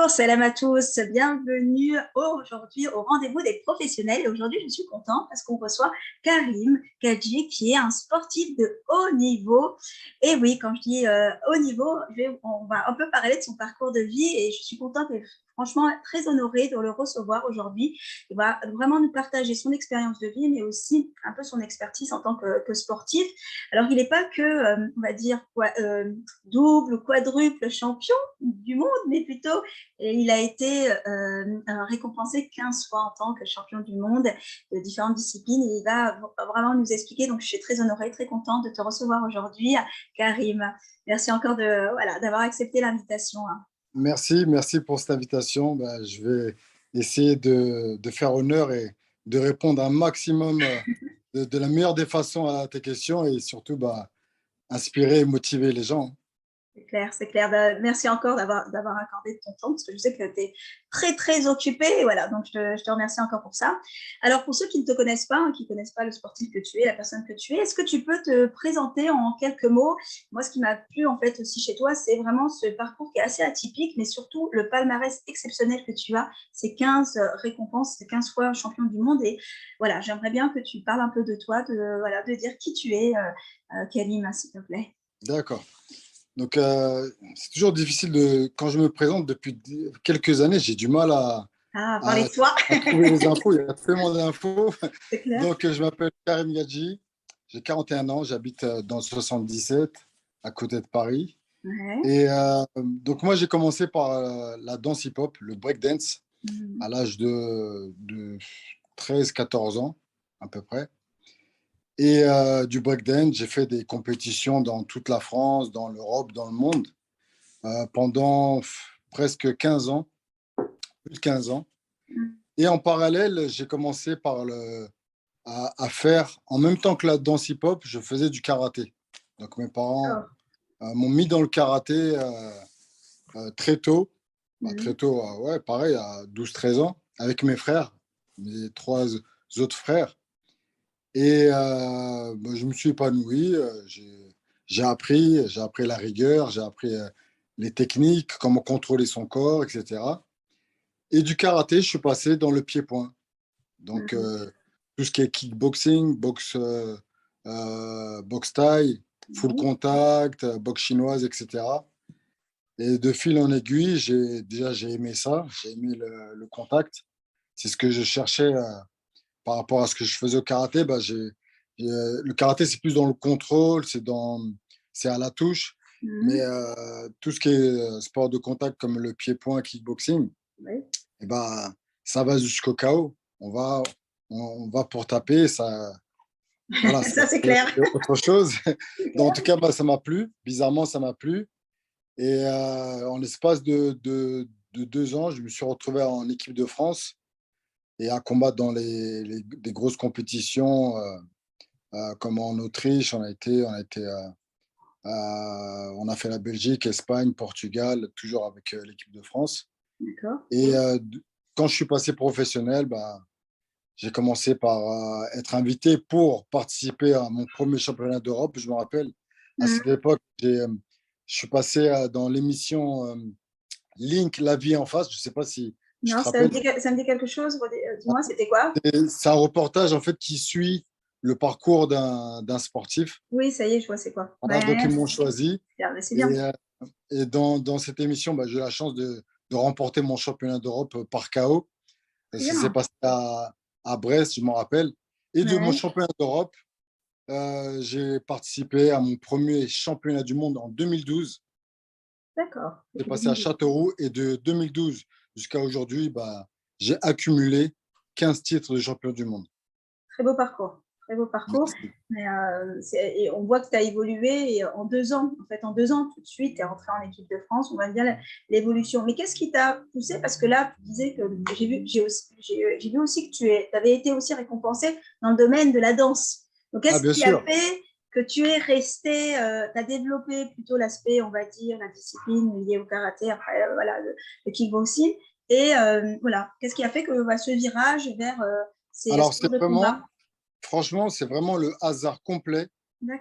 Salam à tous, bienvenue aujourd'hui au rendez-vous des professionnels. Et aujourd'hui, je suis contente parce qu'on reçoit Karim Gadji, qui est un sportif de haut niveau. Et oui, quand je dis haut niveau, on va un peu parler de son parcours de vie et je suis contente et franchement très honorée de le recevoir aujourd'hui. Il va vraiment nous partager son expérience de vie, mais aussi un peu son expertise en tant que sportif. Alors, il n'est pas que, on va dire, double ou quadruple champion du monde, mais plutôt il a été récompensé 15 fois en tant que champion du monde de différentes disciplines et il va vraiment nous expliquer. Donc, je suis très honorée, très contente de te recevoir aujourd'hui, Karim. Merci encore d'avoir accepté l'invitation. Merci pour cette invitation. Je vais essayer de faire honneur et de répondre un maximum de la meilleure des façons à tes questions et surtout inspirer et motiver les gens. C'est clair, c'est clair. Merci encore d'avoir accordé ton temps parce que je sais que tu es très, très occupé. Et voilà, donc je te remercie encore pour ça. Alors, pour ceux qui ne te connaissent pas, qui ne connaissent pas le sportif que tu es, la personne que tu es, est-ce que tu peux te présenter en quelques mots? Moi, ce qui m'a plu en fait aussi chez toi, c'est vraiment ce parcours qui est assez atypique, mais surtout le palmarès exceptionnel que tu as. C'est 15 récompenses, c'est 15 fois champion du monde. Et voilà, j'aimerais bien que tu parles un peu de toi, de dire qui tu es, Karim, s'il te plaît. D'accord. Donc, c'est toujours difficile quand je me présente depuis quelques années, j'ai du mal Parlez de toi. à trouver les infos. Il y a tellement d'infos. C'est clair. Donc, je m'appelle Karim Gadji, j'ai 41 ans, j'habite dans le 77, à côté de Paris. Ouais. Et donc, moi, j'ai commencé par la danse hip-hop, le breakdance, à l'âge de 13-14 ans, à peu près. Et du breakdance, j'ai fait des compétitions dans toute la France, dans l'Europe, dans le monde, pendant presque 15 ans, plus de 15 ans. Et en parallèle, j'ai commencé à faire, en même temps que la danse hip-hop, je faisais du karaté. Donc mes parents m'ont mis dans le karaté très tôt. Très tôt, ouais, pareil, à 12-13 ans, avec mes frères, mes trois autres frères. Et je me suis épanoui. J'ai appris la rigueur, j'ai appris les techniques, comment contrôler son corps, etc. Et du karaté, je suis passé dans le pied-point. Donc, tout ce qui est kickboxing, boxe thaï, full contact, boxe chinoise, etc. Et de fil en aiguille, j'ai aimé ça, j'ai aimé le contact. C'est ce que je cherchais par rapport à ce que je faisais au karaté. Le karaté, c'est plus dans le contrôle, c'est à la touche. Mais tout ce qui est sport de contact comme le pied-point, kickboxing, et ça va jusqu'au KO. On va pour taper, ça. Voilà, ça, c'est clair. Autre chose. Donc, en tout cas, ça m'a plu. Bizarrement, ça m'a plu. Et en l'espace de 2 ans, je me suis retrouvé en équipe de France et à combattre dans des grosses compétitions comme en Autriche. On a fait la Belgique, Espagne, Portugal, toujours avec l'équipe de France. Et quand je suis passé professionnel, j'ai commencé par être invité pour participer à mon premier championnat d'Europe. Je me rappelle, à cette époque, je suis passé dans l'émission Link, la vie en face. Je ne sais pas si tu te Non, rappelles. ça me dit quelque chose. Dis-moi, c'était quoi? C'est un reportage en fait qui suit le parcours d'un sportif. Oui, ça y est, je vois c'est quoi. Voilà, donc ils m'ont choisi. C'est bien. Et dans cette émission, j'ai eu la chance de remporter mon championnat d'Europe par KO. Ça s'est passé à Brest, je m'en rappelle. Et de mon championnat d'Europe, j'ai participé à mon premier championnat du monde en 2012. D'accord. J'ai passé à Châteauroux et de 2012 jusqu'à aujourd'hui, j'ai accumulé 15 titres de champion du monde. Très beau parcours. Très beau parcours. Mais, et on voit que tu as évolué et en 2 ans. En fait, en 2 ans, tout de suite, tu es rentré en équipe de France. On voit bien l'évolution. Mais qu'est-ce qui t'a poussé? Parce que là, tu disais que j'ai vu aussi que tu avais été aussi récompensé dans le domaine de la danse. Donc, qu'est-ce qui a fait que tu es resté, tu as développé plutôt l'aspect, on va dire, la discipline liée au karaté, après, voilà, le kickboxing. Et voilà, qu'est-ce qui a fait que ce virage vers ces sports de combat? Franchement, c'est vraiment le hasard complet.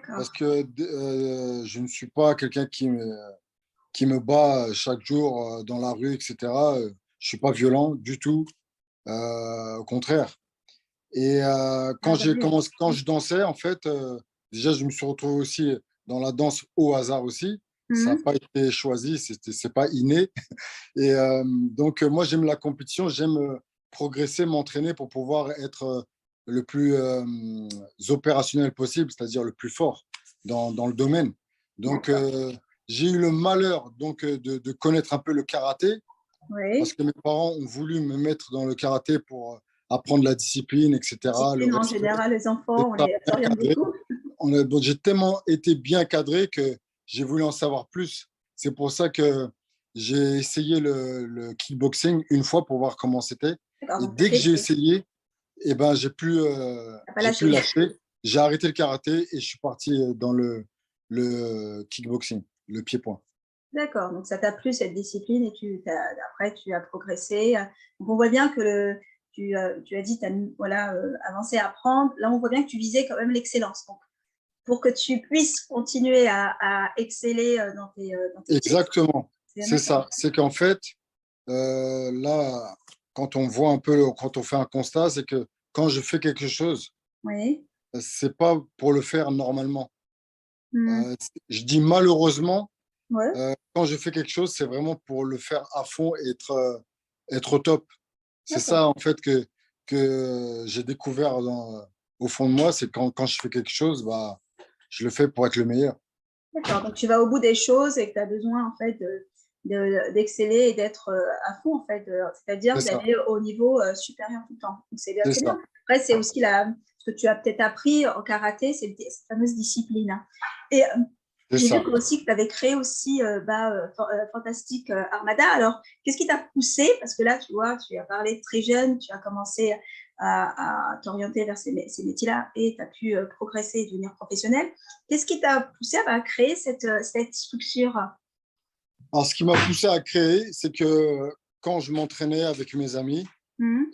Parce que je ne suis pas quelqu'un qui me bat chaque jour dans la rue, etc. Je ne suis pas violent du tout, au contraire. Et Ah, tant mieux. quand je dansais, en fait, déjà, je me suis retrouvé aussi dans la danse au hasard aussi. Ça n'a Mhm. pas été choisi, c'est pas inné. Et donc, moi, j'aime la compétition, j'aime progresser, m'entraîner pour pouvoir être le plus opérationnel possible, c'est-à-dire le plus fort dans le domaine. Donc, D'accord. j'ai eu le malheur donc, de connaître un peu le karaté parce Oui. que mes parents ont voulu me mettre dans le karaté pour apprendre la discipline, etc., le Discipline, en respect, général, les enfants, on d'être les bien oriente cadré. beaucoup. Bon, j'ai tellement été bien cadré que j'ai voulu en savoir plus. C'est pour ça que j'ai essayé le kickboxing une fois pour voir comment c'était. D'accord, Et donc tu as dès que j'ai testé. essayé, eh ben, Tu pas j'ai pu lâché. lâcher. J'ai arrêté le karaté et je suis parti dans le kickboxing, le pied-point. D'accord, donc ça t'a plu cette discipline et après tu as progressé. Donc on voit bien que tu as dit, tu as voilà, avancé à apprendre. Là, on voit bien que tu visais quand même l'excellence. Donc, pour que tu puisses continuer à exceller dans tes titres, Exactement. c'est bien C'est d'accord. ça. C'est qu'en fait, là, quand on voit un peu, quand on fait un constat, c'est que quand je fais quelque chose, Oui. c'est pas pour le faire normalement. Mhm. Je dis malheureusement, Ouais, quand je fais quelque chose, c'est vraiment pour le faire à fond et être au top. C'est d'accord. ça, en fait, que j'ai découvert au fond de moi, c'est quand je fais quelque chose, bah, je le fais pour être le meilleur. D'accord. Donc tu vas au bout des choses et que tu as besoin en fait d'exceller et d'être à fond en fait, C'est c'est-à-dire ça, d'aller au niveau supérieur tout le temps. Donc c'est c'est bien. ça, Après, c'est aussi ce que tu as peut-être appris en karaté, c'est cette fameuse discipline, hein. Et c'est j'ai vu ça. aussi que tu avais créé aussi Fantastic Armada. Alors, qu'est-ce qui t'a poussé? Parce que là, tu vois, tu as parlé très jeune, tu as commencé à t'orienter vers ces métiers-là et tu as pu progresser et devenir professionnel. Qu'est-ce qui t'a poussé à créer cette structure? Alors, ce qui m'a poussé à créer, c'est que quand je m'entraînais avec mes amis, Mhm.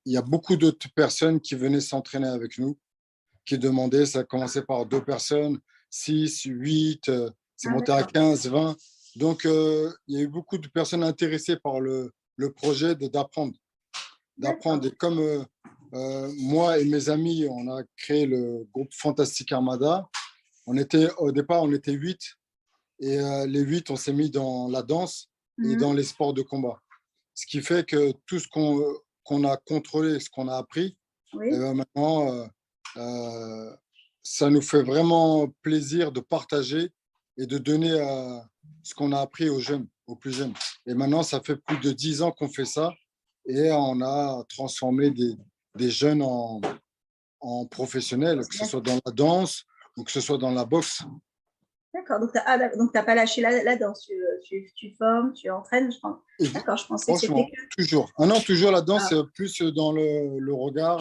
il y a beaucoup d'autres personnes qui venaient s'entraîner avec nous, qui demandaient, ça commençait par 2 personnes, 6, 8, c'est Ah, monté à d'accord. 15, 20. Donc, il y a eu beaucoup de personnes intéressées par le projet d'apprendre. D'accord. Et comme moi et mes amis, on a créé le groupe Fantastic Armada, au départ, on était 8. Et les 8, on s'est mis dans la danse et dans Mhm. les sports de combat. Ce qui fait que tout ce qu'on a contrôlé, ce qu'on a appris, eh Oui. ben maintenant, euh, ça nous fait vraiment plaisir de partager et de donner ce qu'on a appris aux jeunes, aux plus jeunes. Et maintenant, ça fait plus de 10 ans qu'on fait ça et on a transformé des jeunes en professionnels, que ce soit dans la danse ou que ce soit dans la boxe. D'accord. Donc, t'as pas lâché la danse. Tu formes, tu entraînes. Et D'accord. Je pensais que c'était franchement, que. toujours. Ah non, toujours là-dedans, Ah. c'est plus dans le regard,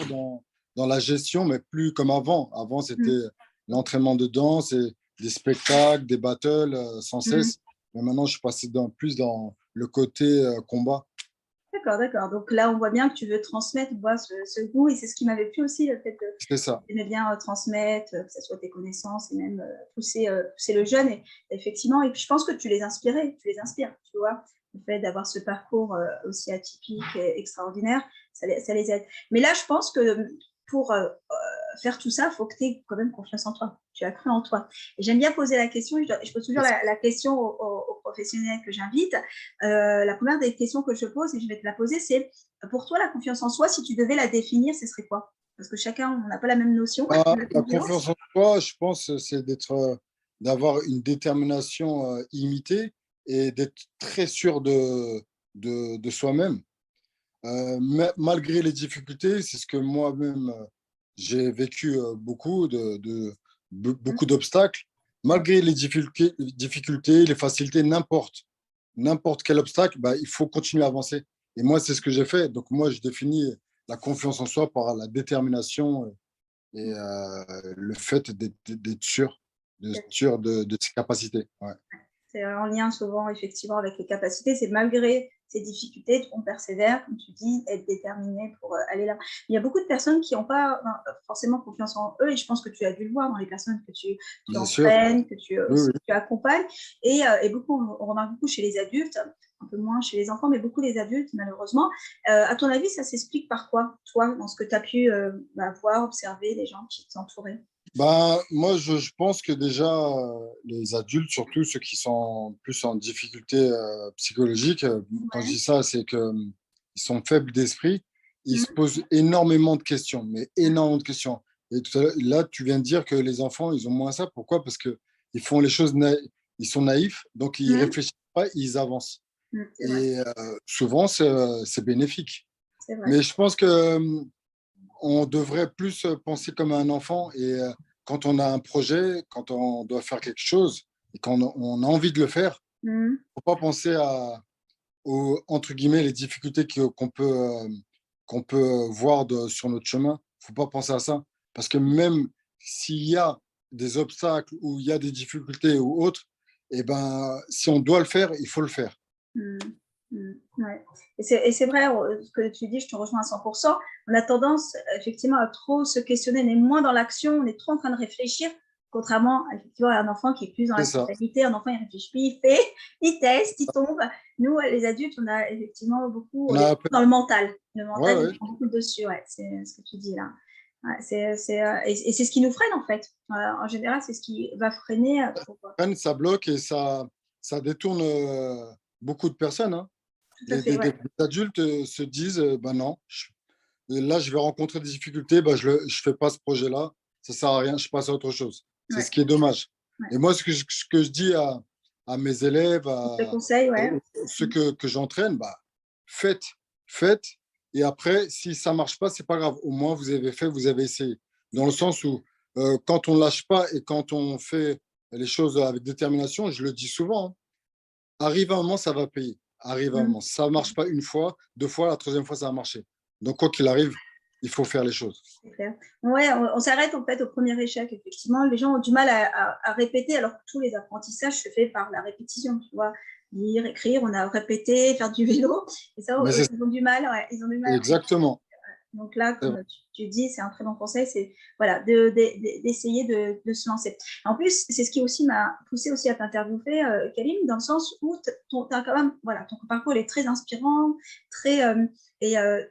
dans la gestion, mais plus comme avant. Avant, c'était Mhm. l'entraînement de danse et des spectacles, des battles sans Mhm. cesse. Mais maintenant, je suis passé plus dans le côté combat. D'accord, d'accord. Donc là, on voit bien que tu veux transmettre, vois, ce goût. Et c'est ce qui m'avait plu aussi, le fait que C'est ça. tu aimais bien transmettre, que ce soit tes connaissances et même pousser le jeune. Et effectivement, et puis je pense que tu les inspires, tu vois. Le fait d'avoir ce parcours aussi atypique et extraordinaire, ça les aide. Mais là, je pense que pour faire tout ça, il faut que tu aies quand même confiance en toi. Tu as cru en toi. Et j'aime bien poser la question, je pose toujours C'est ça. la question aux professionnels que j'invite. La première des questions que je pose, et je vais te la poser, c'est pour toi, la confiance en soi, si tu devais la définir, ce serait quoi? Parce que chacun, on n'a pas la même notion de la La confiance. confiance en soi, je pense, c'est d'avoir une détermination illimitée et d'être très sûr de soi-même. Malgré les difficultés, c'est ce que moi-même j'ai vécu beaucoup beaucoup d'obstacles. Malgré les difficultés, les facilités, n'importe quel obstacle, bah, il faut continuer à avancer. Et moi, c'est ce que j'ai fait. Donc moi, je définis la confiance en soi par la détermination et le fait d'être sûr de ses capacités. Ouais. C'est en lien souvent, effectivement, avec les capacités. C'est malgré ces difficultés, on persévère, comme tu dis, être déterminé pour aller là. Il y a beaucoup de personnes qui n'ont pas forcément confiance en eux, et je pense que tu as dû le voir dans les personnes que tu entraînes, que tu accompagnes, et beaucoup, on remarque beaucoup chez les adultes, un peu moins chez les enfants, mais beaucoup les adultes, malheureusement. À ton avis, ça s'explique par quoi, toi, dans ce que tu as pu voir, observer, des gens qui t'entouraient? Moi, je pense que déjà, les adultes, surtout ceux qui sont plus en difficulté psychologique, quand je dis ça, c'est qu'ils sont faibles d'esprit, ils se posent énormément de questions, mais énormément de questions. Et tout à l'heure, là, tu viens de dire que les enfants, ils ont moins ça. Pourquoi? Parce qu'ils font les choses, ils sont naïfs, donc ils réfléchissent pas, ils avancent. Et souvent, c'est bénéfique. Mais je pense que on devrait plus penser comme un enfant, et quand on a un projet, quand on doit faire quelque chose et quand on a envie de le faire, il ne faut pas penser entre guillemets, les difficultés qu'on peut voir sur notre chemin. Il ne faut pas penser à ça. Parce que même s'il y a des obstacles ou il y a des difficultés ou autres, eh ben, si on doit le faire, il faut le faire. Ouais. Et c'est vrai, ce que tu dis, je te rejoins à 100%. On a tendance, effectivement, à trop se questionner, mais moins dans l'action, on est trop en train de réfléchir, contrairement effectivement, à un enfant qui est plus dans la spontanéité. Un enfant, il réfléchit, il fait, il teste, il tombe. Nous, les adultes, on a effectivement beaucoup dans le mental. Le mental, il prend beaucoup dessus, c'est ce que tu dis là. Et c'est ce qui nous freine, en fait. En général, c'est ce qui va freiner. Ça bloque et ça détourne beaucoup de personnes. Hein. Les adultes se disent, non, là, je vais rencontrer des difficultés, je ne fais pas ce projet-là, ça ne sert à rien, je passe à autre chose. C'est ce qui est dommage. Et moi, ce que je dis à mes élèves, à ceux que j'entraîne, faites. Et après, si ça ne marche pas, ce n'est pas grave. Au moins, vous avez fait, vous avez essayé. Dans le sens où, quand on ne lâche pas et quand on fait les choses avec détermination, je le dis souvent, hein, arrive un moment, ça va payer. Arrive un moment. Ça ne marche pas une fois, deux fois, la troisième fois, ça va marcher. Donc, quoi qu'il arrive, il faut faire les choses. C'est clair. Ouais, on s'arrête en fait au premier échec, effectivement. Les gens ont du mal à répéter, alors que tous les apprentissages se font par la répétition, tu vois. Lire, écrire, on a répété, faire du vélo. Et ça, ils ont du mal. Ils ont du mal. Exactement. Donc là, comme tu dis, c'est un très bon conseil, c'est voilà, d'essayer de se lancer. En plus, c'est ce qui aussi m'a poussé aussi à t'interviewer, Kalim, dans le sens où ton parcours est très inspirant,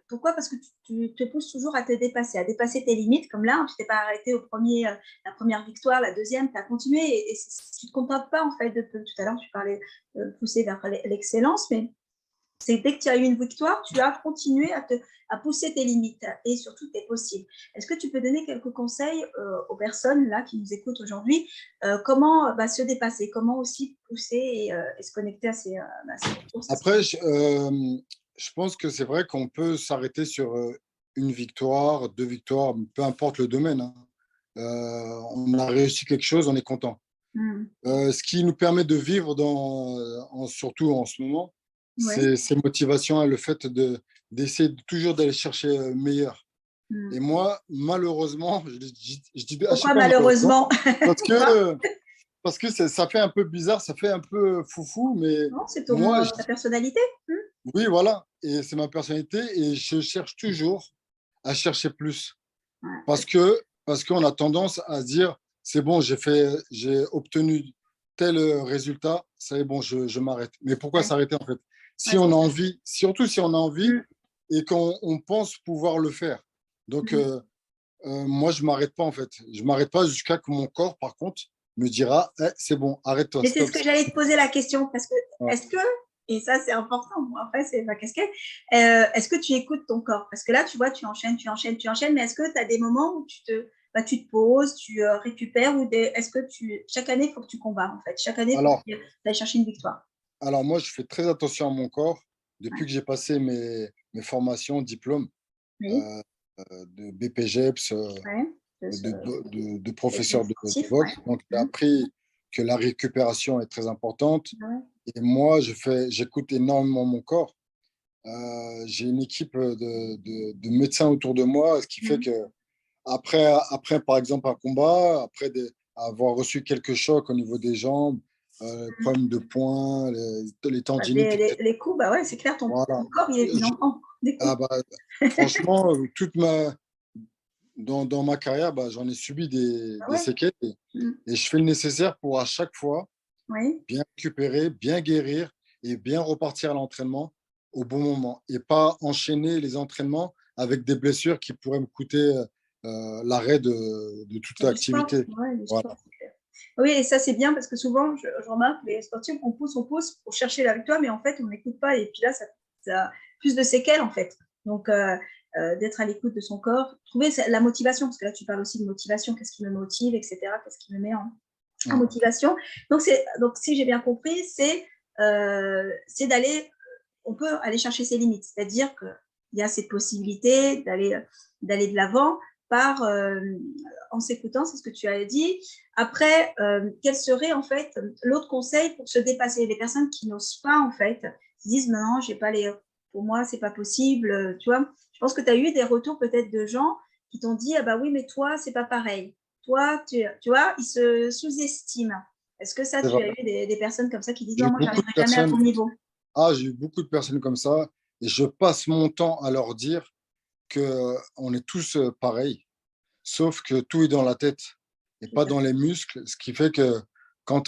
pourquoi? Parce que tu te pousses toujours à te dépasser, à dépasser tes limites, comme là, tu t'es pas arrêté la première victoire, la deuxième, tu as continué, et tu te contentes pas en fait tout à l'heure, tu parlais pousser vers l'excellence, mais c'est dès que tu as eu une victoire, tu as continué à pousser tes limites et surtout tes possibles. Est-ce que tu peux donner quelques conseils aux personnes là qui nous écoutent aujourd'hui, comment se dépasser, comment aussi pousser et se connecter à ces ressources? Après, je pense que c'est vrai qu'on peut s'arrêter sur une victoire, deux victoires, peu importe le domaine. Hein. On a réussi quelque chose, on est content. Ce qui nous permet de vivre surtout en ce moment, c'est ces motivations et le fait d'essayer toujours d'aller chercher meilleur. Et moi, malheureusement, je dis pourquoi malheureusement? Parce que ça fait un peu bizarre, ça fait un peu foufou, mais non, c'est ta personnalité. Oui, voilà, et c'est ma personnalité, et je cherche toujours à chercher plus. Parce qu'on a tendance à se dire, c'est bon, j'ai obtenu tel résultat, c'est bon, je m'arrête. Mais pourquoi s'arrêter en fait? Si on a envie, surtout si on a envie et qu'on pense pouvoir le faire. Donc, moi, je ne m'arrête pas en fait. Je ne m'arrête pas jusqu'à que mon corps, par contre, me dira, c'est bon, arrête-toi. Mais c'est ce que j'allais te poser la question, parce que est-ce que, et ça c'est important, après c'est ma casquette, est-ce que tu écoutes ton corps? Parce que là, tu vois, tu enchaînes, mais est-ce que tu as des moments où tu te poses, tu récupères, est-ce que chaque année, il faut que tu combats en fait? Chaque année, il faut que tu ailles chercher une victoire. Alors moi, je fais très attention à mon corps depuis que j'ai passé mes formations, diplômes de BPGEPS, de professeur de boxe. Donc, j'ai appris que la récupération est très importante. Et moi, j'écoute énormément mon corps. J'ai une équipe de médecins autour de moi, ce qui fait que après, par exemple, un combat, avoir reçu quelques chocs au niveau des jambes, problèmes de poings, les tendinites, etc. Les coups, bah ouais, c'est clair, ton Voilà. corps, il en prend des coups. Ah bah, franchement, dans ma carrière, bah, j'en ai subi Ah des ouais. séquelles et je fais le nécessaire pour à chaque fois Oui. bien récupérer, bien guérir et bien repartir à l'entraînement au bon moment et pas enchaîner les entraînements avec des blessures qui pourraient me coûter l'arrêt de toute Du sport, l'activité. ouais, du Voilà. sport, c'est clair. Oui, et ça, c'est bien parce que souvent, je remarque, les sportifs, on pousse pour chercher la victoire, mais en fait, on n'écoute pas. Et puis là, ça a plus de séquelles, en fait. Donc, d'être à l'écoute de son corps, trouver la motivation, parce que là, tu parles aussi de motivation, qu'est-ce qui me motive, etc., qu'est-ce qui me met en motivation. Donc, si j'ai bien compris, c'est d'aller, on peut aller chercher ses limites, c'est-à-dire qu'il y a cette possibilité d'aller de l'avant par en s'écoutant, c'est ce que tu as dit. Après, quel serait en fait l'autre conseil pour se dépasser? Les personnes qui n'osent pas en fait, qui disent non, j'ai pas les, pour moi c'est pas possible, tu vois. Je pense que tu as eu des retours peut-être de gens qui t'ont dit ah bah oui mais toi c'est pas pareil. Toi tu vois, ils se sous-estiment. Est-ce que ça, C'est tu vrai. as eu des personnes comme ça qui disent J'ai non, eu moi beaucoup de j'arriverai jamais à ton personnes. niveau? J'ai eu beaucoup de personnes comme ça et je passe mon temps à leur dire qu'on est tous pareils, sauf que tout est dans la tête et pas dans les muscles, ce qui fait que quand,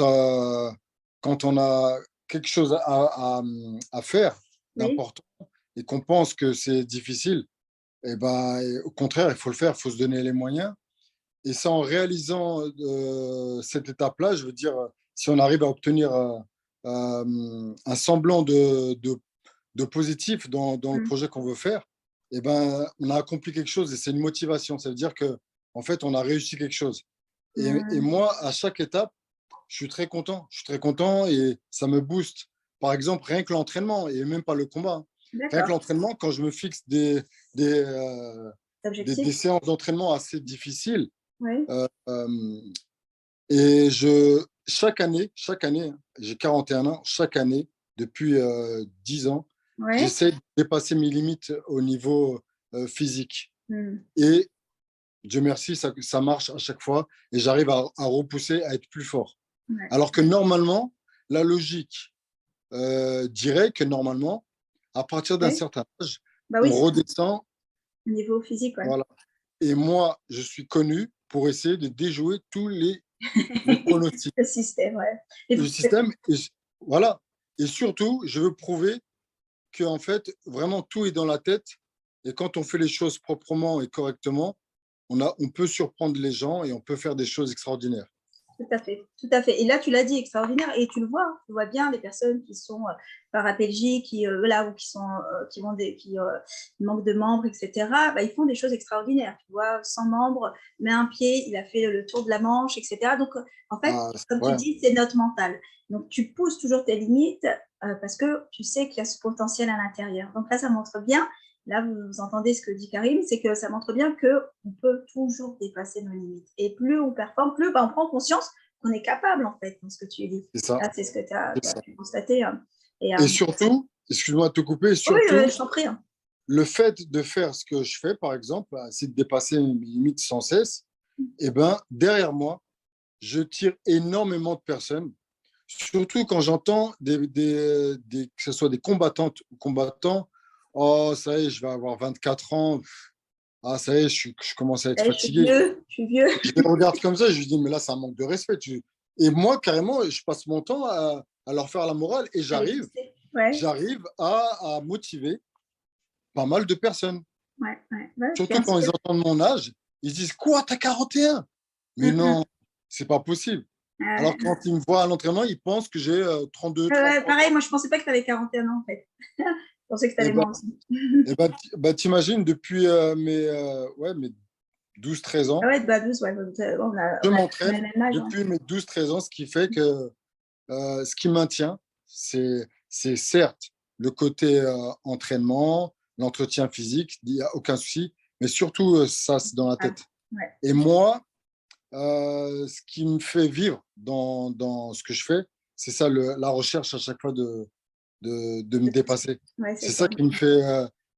quand on a quelque chose à faire Oui. d'important et qu'on pense que c'est difficile, et ben, au contraire, il faut le faire, il faut se donner les moyens. Et c'est en réalisant cette étape-là, je veux dire, si on arrive à obtenir un semblant de positif dans le projet qu'on veut faire, eh ben, on a accompli quelque chose et c'est une motivation. Ça veut dire que en fait, on a réussi quelque chose. Et moi, à chaque étape, je suis très content. Je suis très content et ça me booste. Par exemple, rien que l'entraînement et même pas le combat, hein. Rien que D'accord. l'entraînement, quand je me fixe des Objectif. séances d'entraînement assez difficiles, Oui. euh, chaque année, hein, j'ai 41 ans, chaque année, depuis 10 ans, Oui. j'essaie de dépasser mes limites au niveau physique. Mm. Et Dieu merci, ça marche à chaque fois et j'arrive à repousser, à être plus fort. Ouais. Alors que normalement, la logique dirait que normalement, à partir d'un Oui. certain âge, Bah on oui, c'est redescend. au niveau physique, ouais. Voilà. Et moi, je suis connu pour essayer de déjouer tous les pronostics. Le système, ouais. Et Le système, voilà. Et surtout, je veux prouver que en fait, vraiment, tout est dans la tête. Et quand on fait les choses proprement et correctement, on peut surprendre les gens et on peut faire des choses extraordinaires. tout à fait, tout à fait. Et là, tu l'as dit, extraordinaire. Et tu le vois, tu vois bien les personnes qui sont paraplégiques, qui là, ou qui sont, qui vont qui manquent de membres, etc. Bah, ils font des choses extraordinaires. Tu vois, sans membres, met un pied, il a fait le tour de la Manche, etc. Donc, en fait, C'est comme tu vrai. dis, c'est notre mental. Donc, tu pousses toujours tes limites parce que tu sais qu'il y a ce potentiel à l'intérieur. Donc là, ça montre bien. Là, vous entendez ce que dit Karim, c'est que ça montre bien qu'on peut toujours dépasser nos limites. Et plus on performe, plus on prend conscience qu'on est capable, en fait, dans ce que tu dis. C'est ça. Là, c'est ce que tu as C'est ça. pu constater. Et, Et surtout, excuse-moi de te couper, oui, surtout, je t'en prie. le fait de faire ce que je fais, par exemple, c'est de dépasser mes limites sans cesse, et ben, derrière moi, je tire énormément de personnes, surtout quand j'entends que ce soit des combattantes ou combattants. Oh, ça y est, je vais avoir 24 ans. Ah, ça y est, je commence à être Allez, je suis fatigué. vieux, je suis vieux. Je les regarde comme ça, je lui dis, mais là, c'est un manque de respect. Et moi, carrément, je passe mon temps à leur faire la morale et Allez, ouais, j'arrive à motiver pas mal de personnes. ouais, tu Surtout quand ils inspires. entendent mon âge, ils se disent, quoi, t'as 41? Mais non, c'est pas possible. Alors, quand ils me voient à l'entraînement, ils pensent que j'ai 32, 33 Pareil, ans. moi, je pensais pas que tu avais 41 ans, en fait. Je pensais que tu Et allais ben, moins aussi. t'imagines, depuis mes 12-13 Ah ans, ouais, bah 12, ouais, je on a le m'entraîne même âge. depuis mes 12-13 ans, ce qui fait que ce qui maintient, c'est certes le côté entraînement, l'entretien physique, il n'y a aucun souci, mais surtout ça, c'est dans la Ah, tête. ouais. Et moi, ce qui me fait vivre dans ce que je fais, c'est ça, la recherche à chaque fois de me dépasser. Ouais, c'est C'est ça. ça qui me fait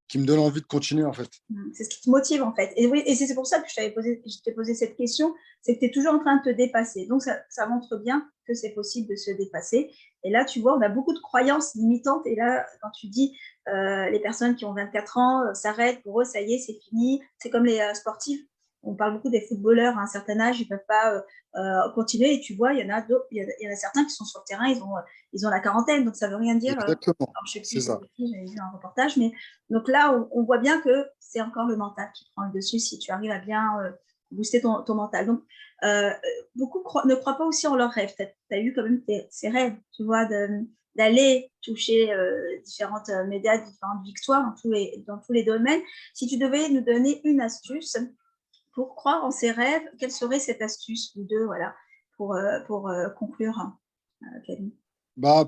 qui me donne envie de continuer, en fait. C'est ce qui te motive, en fait. Et, oui, et c'est pour ça que je t'ai posé cette question, c'est que tu es toujours en train de te dépasser. Donc, ça montre bien que c'est possible de se dépasser. Et là, tu vois, on a beaucoup de croyances limitantes. Et là, quand tu dis les personnes qui ont 24 ans s'arrêtent, pour eux, ça y est, c'est fini. C'est comme les sportifs. On parle beaucoup des footballeurs à un certain âge, ils ne peuvent pas continuer. Et tu vois, il y en a certains qui sont sur le terrain, ils ont la quarantaine. Donc, ça ne veut rien dire. Exactement, Alors, je sais c'est plus ça. c'était qui, j'avais vu un reportage, mais donc là, on voit bien que c'est encore le mental qui prend le dessus si tu arrives à bien booster ton mental. Donc, beaucoup ne croient pas aussi en leurs rêves. Tu as eu quand même ces rêves, tu vois, d'aller toucher différentes médias, différentes victoires dans tous les domaines. Si tu devais nous donner une astuce pour croire en ses rêves, quelle serait cette astuce ou deux, voilà, pour conclure, Camille?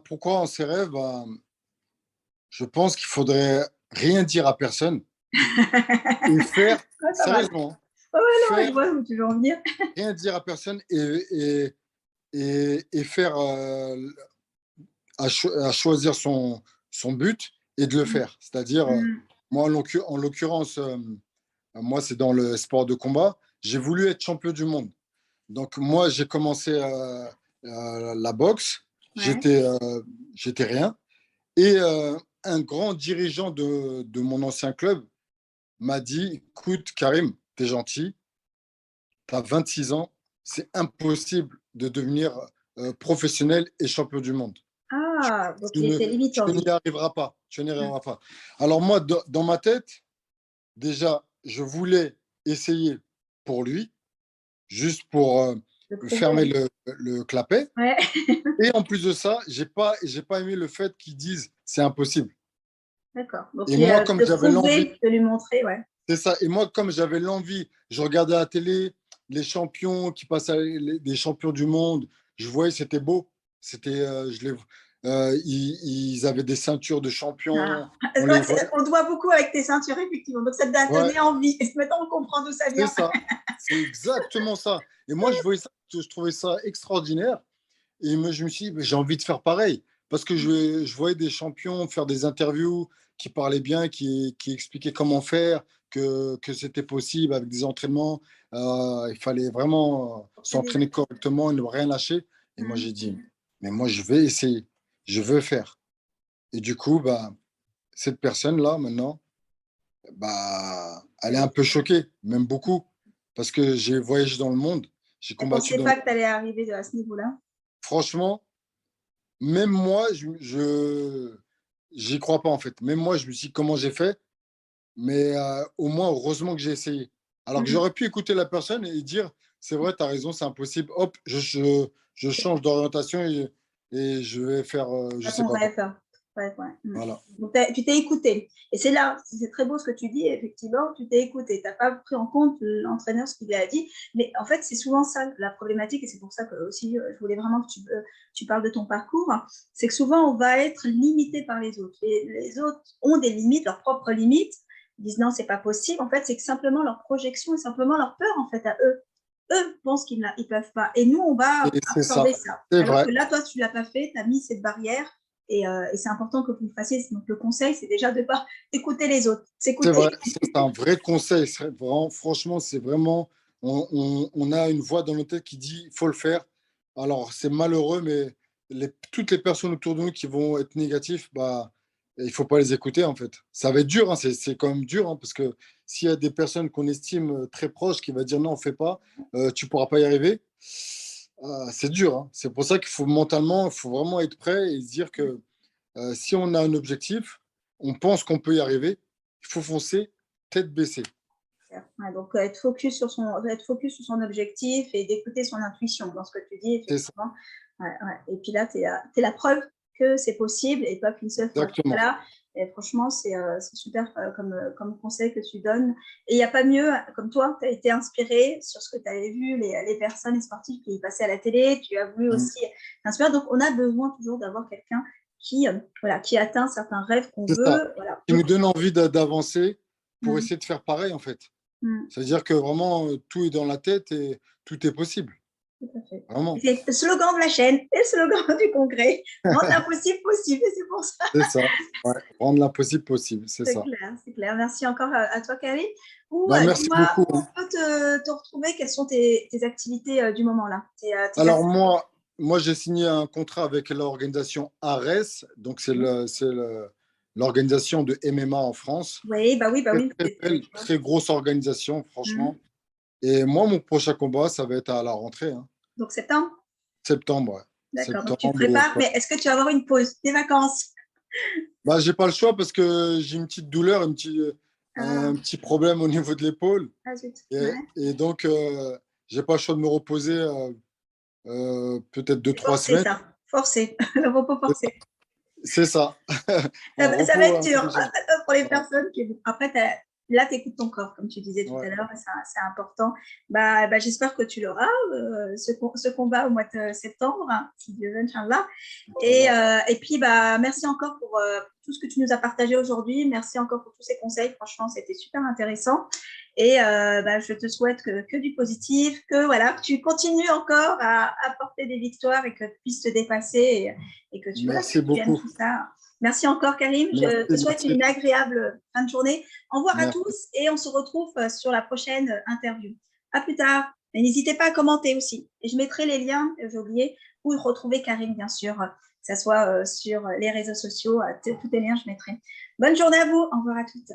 Pourquoi on ses rêves? Je pense qu'il faudrait rien dire à personne et faire, Ouais, pas mal. sérieusement, Ouais, non, je faire, vois où tu veux en venir. rien dire à personne et faire à choisir son but et de le faire. C'est-à-dire, moi, en l'occurrence, moi, c'est dans le sport de combat, j'ai voulu être champion du monde. Donc, moi, j'ai commencé la boxe, Ouais. j'étais rien. Et un grand dirigeant de mon ancien club m'a dit, écoute, Karim, t'es gentil, t'as 26 ans, c'est impossible de devenir professionnel et champion du monde. Ah, donc Tu il ne, était tu limitant, lui. n'y arriveras pas. Tu n'y arriveras pas. Alors moi, dans ma tête, déjà, je voulais essayer pour lui, juste pour Le prouver. fermer le clapet. Ouais, Et en plus de ça, j'ai pas aimé le fait qu'ils disent c'est impossible. d'accord. Donc, Et moi, comme de j'avais l'envie, prouver, de lui montrer, ouais. c'est ça. Et moi, comme j'avais l'envie, je regardais à la télé les champions qui passaient, des champions du monde. Je voyais, c'était beau. C'était, ils avaient des ceintures de Ah. champions. On les Ouais, voyait. on te voit beaucoup avec tes ceintures, effectivement. Donc, ça te Ouais, donnait envie. Et maintenant, on comprend d'où ça c'est vient. ça. C'est exactement ça. Et moi, je voyais ça, je trouvais ça extraordinaire. Et moi, je me suis dit, j'ai envie de faire pareil. Parce que je voyais des champions faire des interviews qui parlaient bien, qui expliquaient comment faire, que c'était possible avec des entraînements. Il fallait vraiment Pour t'aider. s'entraîner correctement et ne rien lâcher. Et moi, j'ai dit, mais moi, je vais essayer. Je veux faire. Et du coup, cette personne-là, maintenant, elle est un peu choquée, même beaucoup. Parce que j'ai voyagé dans le monde, j'ai Elle ne combattu pensait dans le... pas que tu allais arriver à ce niveau-là. Franchement, même moi, j'y crois pas en fait. Même moi, je me suis dit comment j'ai fait, mais au moins, heureusement que j'ai essayé. Alors que Mm. j'aurais pu écouter la personne et dire, c'est vrai, tu as raison, c'est impossible. Hop, je change d'orientation et je vais faire, je À sais ton pas quoi. rêve. Ouais, ouais. Voilà. Donc, tu t'es écouté. Et c'est là, c'est très beau ce que tu dis, effectivement, tu t'es écouté. Tu n'as pas pris en compte l'entraîneur, ce qu'il a dit. Mais en fait, c'est souvent ça la problématique. Et c'est pour ça que aussi, je voulais vraiment que tu parles de ton parcours. C'est que souvent, on va être limité par les autres. Les autres ont des limites, leurs propres limites. Ils disent non, c'est pas possible. En fait, c'est que simplement leur projection et simplement leur peur, en fait, à eux. Eux pensent qu'ils ne peuvent pas. Et nous, on Et va c'est ça. absorber ça. C'est Alors vrai. que là, toi, tu ne l'as pas fait, tu as mis cette barrière et c'est important que vous le fassiez. Donc, le conseil, c'est déjà de ne pas écouter les autres, C'est vrai. s'écouter. C'est un vrai conseil. Vraiment, franchement, c'est vraiment. On a une voix dans notre tête qui dit il faut le faire. Alors, c'est malheureux, mais toutes les personnes autour de nous qui vont être négatives, il ne faut pas les écouter, en fait. Ça va être dur, hein, c'est quand même dur, hein, parce que s'il y a des personnes qu'on estime très proches qui vont dire non, on ne fait pas, tu ne pourras pas y arriver, c'est dur, hein. C'est pour ça qu'il faut mentalement, il faut vraiment être prêt et se dire que si on a un objectif, on pense qu'on peut y arriver, il faut foncer tête baissée. Ouais, donc, être focus sur son objectif et d'écouter son intuition dans ce que tu dis, C'est ça, effectivement. Ouais, ouais. Et puis là, tu es la preuve que c'est possible et pas qu'une seule fois. exactement. Voilà. Et franchement, c'est super comme conseil que tu donnes. Et il n'y a pas mieux, comme toi, tu as été inspiré sur ce que tu avais vu, les personnes, les sportifs qui passaient à la télé, tu as voulu Mm. aussi t'inspirer. Donc, on a besoin toujours d'avoir quelqu'un qui atteint certains rêves qu'on C'est ça. veut. Voilà. Qui nous donne envie d'avancer pour Mm, essayer de faire pareil, en fait. mm. C'est-à-dire que vraiment, tout est dans la tête et tout est possible. tout à fait. Vraiment. C'est le slogan de la chaîne et le slogan du congrès. Rendre l'impossible possible, et c'est pour ça. C'est ça, ouais. Rendre l'impossible possible, c'est ça. C'est clair. Merci encore à toi, Karine. Ou Ben, merci dis-moi beaucoup. où on peut te retrouver, quelles sont tes activités du moment là, Alors moi j'ai signé un contrat avec l'organisation ARES, donc l'organisation de MMA en France. Oui, bah oui, bah Très, oui. très belle, très grosse organisation, franchement. Mhm. Et moi, mon prochain combat, ça va être à la rentrée, hein. Donc septembre. Septembre, ouais. D'accord. Donc tu te Septembre ou prépares, octobre. mais est-ce que tu vas avoir une pause, des vacances? Bah, j'ai pas le choix parce que j'ai une petite douleur, Ah, un petit problème au niveau de l'épaule. ah zut. Et, Ouais. et donc, j'ai pas le choix de me reposer peut-être deux, C'est trois forcé semaines. ça, forcé, le repos forcé. C'est ça. Un Ça va repos être dur intelligent. pour les Ouais, personnes qui. Après, là, tu écoutes ton corps, comme tu disais tout à ouais. l'heure, et c'est important. J'espère que tu l'auras, ce combat au mois de septembre, hein, si Dieu veut, Inch'Allah. Inch'Allah. Et puis, merci encore pour tout ce que tu nous as partagé aujourd'hui. Merci encore pour tous ces conseils. Franchement, c'était super intéressant. Et je te souhaite que du positif, que voilà, que tu continues encore à porter des victoires et que tu puisses te dépasser et que tu, voilà, que Merci tu viennes beaucoup. tout ça. Merci encore, Karim. Merci, Je te souhaite merci. une agréable fin de journée. Au revoir à Merci. tous et on se retrouve sur la prochaine interview. À plus tard. Et n'hésitez pas à commenter aussi. Et je mettrai les liens, j'ai oublié, où retrouver Karim, bien sûr, que ce soit sur les réseaux sociaux. Tous les liens, je mettrai. Bonne journée à vous. Au revoir à toutes.